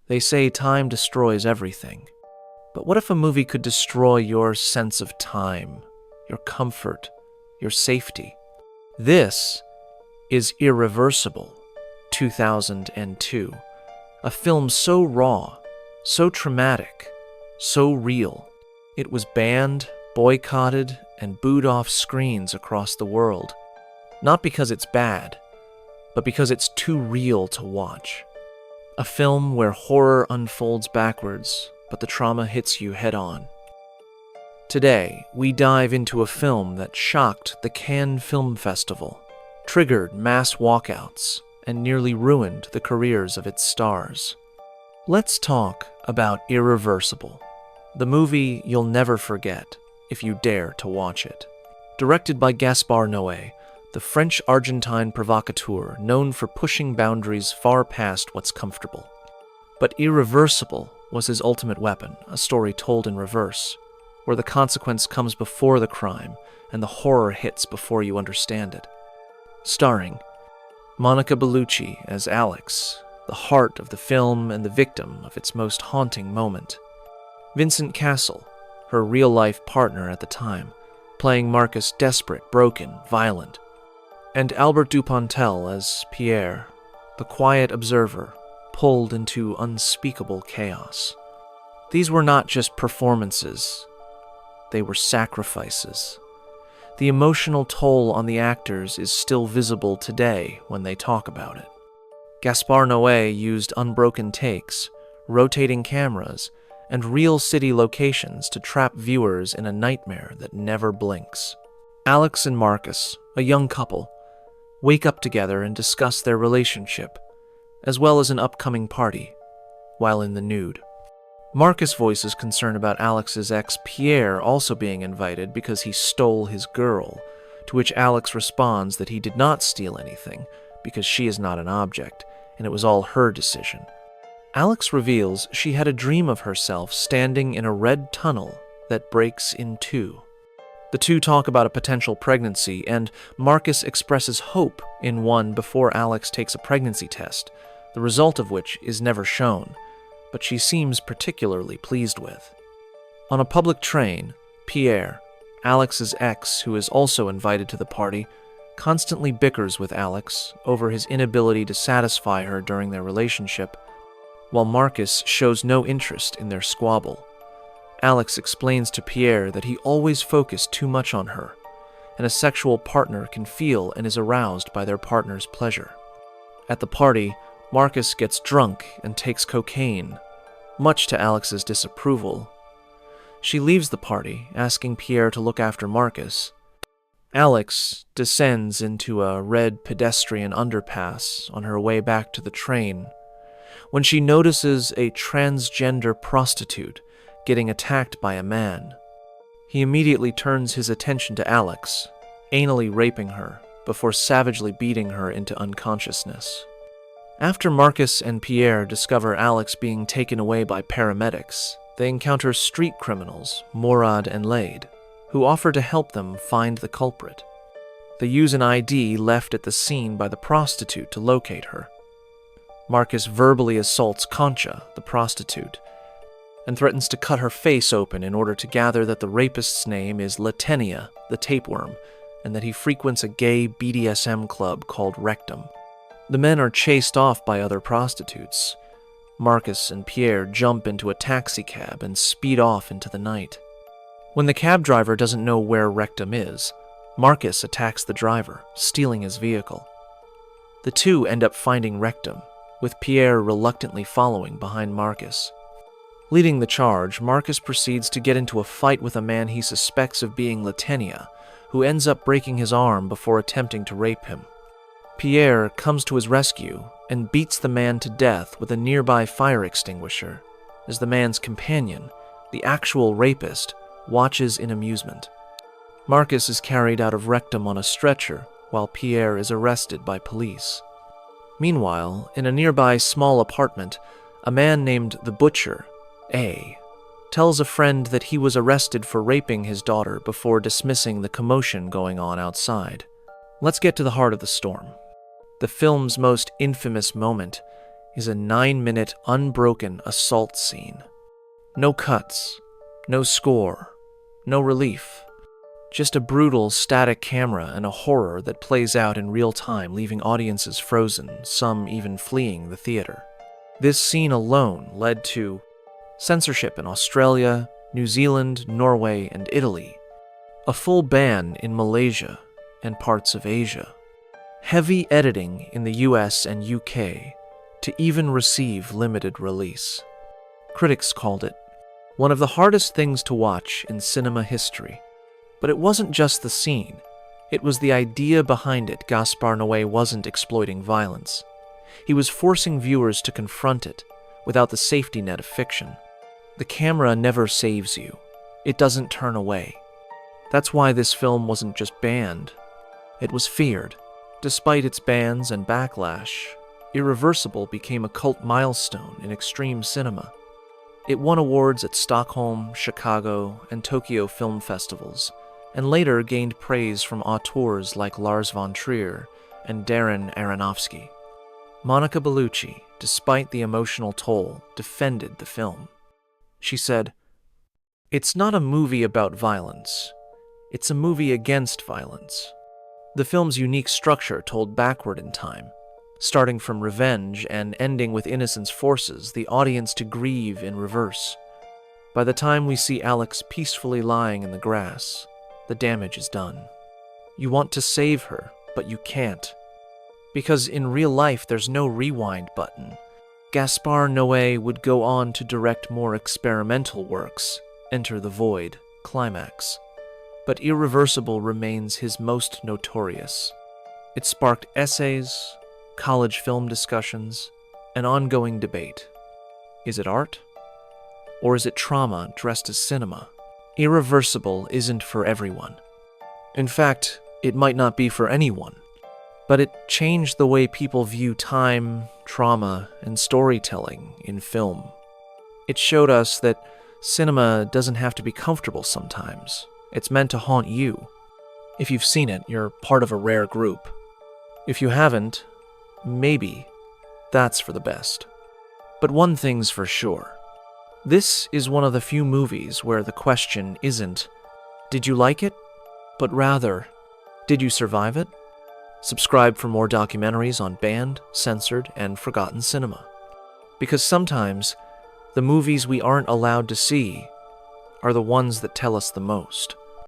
They say time destroys everything. But what if a movie could destroy your sense of time, your comfort, your safety? This is Irreversible, 2002, a film so raw, so traumatic, so real. It was banned, boycotted, and booed off screens across the world. Not because it's bad, but because it's too real to watch. A film where horror unfolds backwards, but the trauma hits you head-on. Today, we dive into a film that shocked the Cannes Film Festival, triggered mass walkouts, and nearly ruined the careers of its stars. Let's talk about Irreversible, the movie you'll never forget if you dare to watch it. Directed by Gaspar Noé, the French-Argentine provocateur known for pushing boundaries far past what's comfortable. But Irreversible was his ultimate weapon, a story told in reverse, where the consequence comes before the crime and the horror hits before you understand it. Starring Monica Bellucci as Alex, the heart of the film and the victim of its most haunting moment. Vincent Cassel, her real-life partner at the time, playing Marcus desperate, broken, violent. And Albert Dupontel as Pierre, the quiet observer, pulled into unspeakable chaos. These were not just performances, they were sacrifices. The emotional toll on the actors is still visible today when they talk about it. Gaspar Noé used unbroken takes, rotating cameras, and real city locations to trap viewers in a nightmare that never blinks. Alex and Marcus, a young couple, wake up together and discuss their relationship, as well as an upcoming party, while in the nude. Marcus voices concern about Alex's ex Pierre also being invited because he stole his girl, to which Alex responds that he did not steal anything because she is not an object, and it was all her decision. Alex reveals she had a dream of herself standing in a red tunnel that breaks in two. The two talk about a potential pregnancy, and Marcus expresses hope in one before Alex takes a pregnancy test, the result of which is never shown, but she seems particularly pleased with. On a public train, Pierre, Alex's ex, who is also invited to the party, constantly bickers with Alex over his inability to satisfy her during their relationship, while Marcus shows no interest in their squabble. Alex explains to Pierre that he always focused too much on her, and a sexual partner can feel and is aroused by their partner's pleasure. At the party, Marcus gets drunk and takes cocaine, much to Alex's disapproval. She leaves the party, asking Pierre to look after Marcus. Alex descends into a red pedestrian underpass on her way back to the train when she notices a transgender prostitute getting attacked by a man. He immediately turns his attention to Alex, anally raping her before savagely beating her into unconsciousness. After Marcus and Pierre discover Alex being taken away by paramedics, they encounter street criminals, Morad and Lade, who offer to help them find the culprit. They use an ID left at the scene by the prostitute to locate her. Marcus verbally assaults Concha, the prostitute, and threatens to cut her face open in order to gather that the rapist's name is Latenia, the tapeworm, and that he frequents a gay BDSM club called Rectum. The men are chased off by other prostitutes. Marcus and Pierre jump into a taxicab and speed off into the night. When the cab driver doesn't know where Rectum is, Marcus attacks the driver, stealing his vehicle. The two end up finding Rectum, with Pierre reluctantly following behind Marcus. Leading the charge, Marcus proceeds to get into a fight with a man he suspects of being Latenia, who ends up breaking his arm before attempting to rape him. Pierre comes to his rescue and beats the man to death with a nearby fire extinguisher, as the man's companion, the actual rapist, watches in amusement. Marcus is carried out of Rectum on a stretcher, while Pierre is arrested by police. Meanwhile, in a nearby small apartment, a man named the Butcher, A, tells a friend that he was arrested for raping his daughter before dismissing the commotion going on outside. Let's get to the heart of the storm. The film's most infamous moment is a 9-minute unbroken assault scene. No cuts, no score, no relief. Just a brutal, static camera and a horror that plays out in real time, leaving audiences frozen, some even fleeing the theater. This scene alone led to censorship in Australia, New Zealand, Norway, and Italy, a full ban in Malaysia and parts of Asia, heavy editing in the US and UK to even receive limited release. Critics called it one of the hardest things to watch in cinema history. But it wasn't just the scene. It was the idea behind it. Gaspar Noé wasn't exploiting violence. He was forcing viewers to confront it without the safety net of fiction. The camera never saves you. It doesn't turn away. That's why this film wasn't just banned. It was feared. Despite its bans and backlash, Irreversible became a cult milestone in extreme cinema. It won awards at Stockholm, Chicago, and Tokyo film festivals, and later gained praise from auteurs like Lars von Trier and Darren Aronofsky. Monica Bellucci, despite the emotional toll, defended the film. She said, "It's not a movie about violence. It's a movie against violence." The film's unique structure told backward in time, starting from revenge and ending with innocence forces the audience to grieve in reverse. By the time we see Alex peacefully lying in the grass, the damage is done. You want to save her, but you can't. Because in real life there's no rewind button. Gaspar Noé would go on to direct more experimental works, Enter the Void, Climax. But Irreversible remains his most notorious. It sparked essays, college film discussions, and ongoing debate. Is it art? Or is it trauma dressed as cinema? Irreversible isn't for everyone. In fact, it might not be for anyone. But it changed the way people view time, trauma, and storytelling in film. It showed us that cinema doesn't have to be comfortable sometimes. It's meant to haunt you. If you've seen it, you're part of a rare group. If you haven't, maybe that's for the best. But one thing's for sure. This is one of the few movies where the question isn't, did you like it? But rather, did you survive it? Subscribe for more documentaries on banned, censored, and forgotten cinema. Because sometimes, the movies we aren't allowed to see are the ones that tell us the most.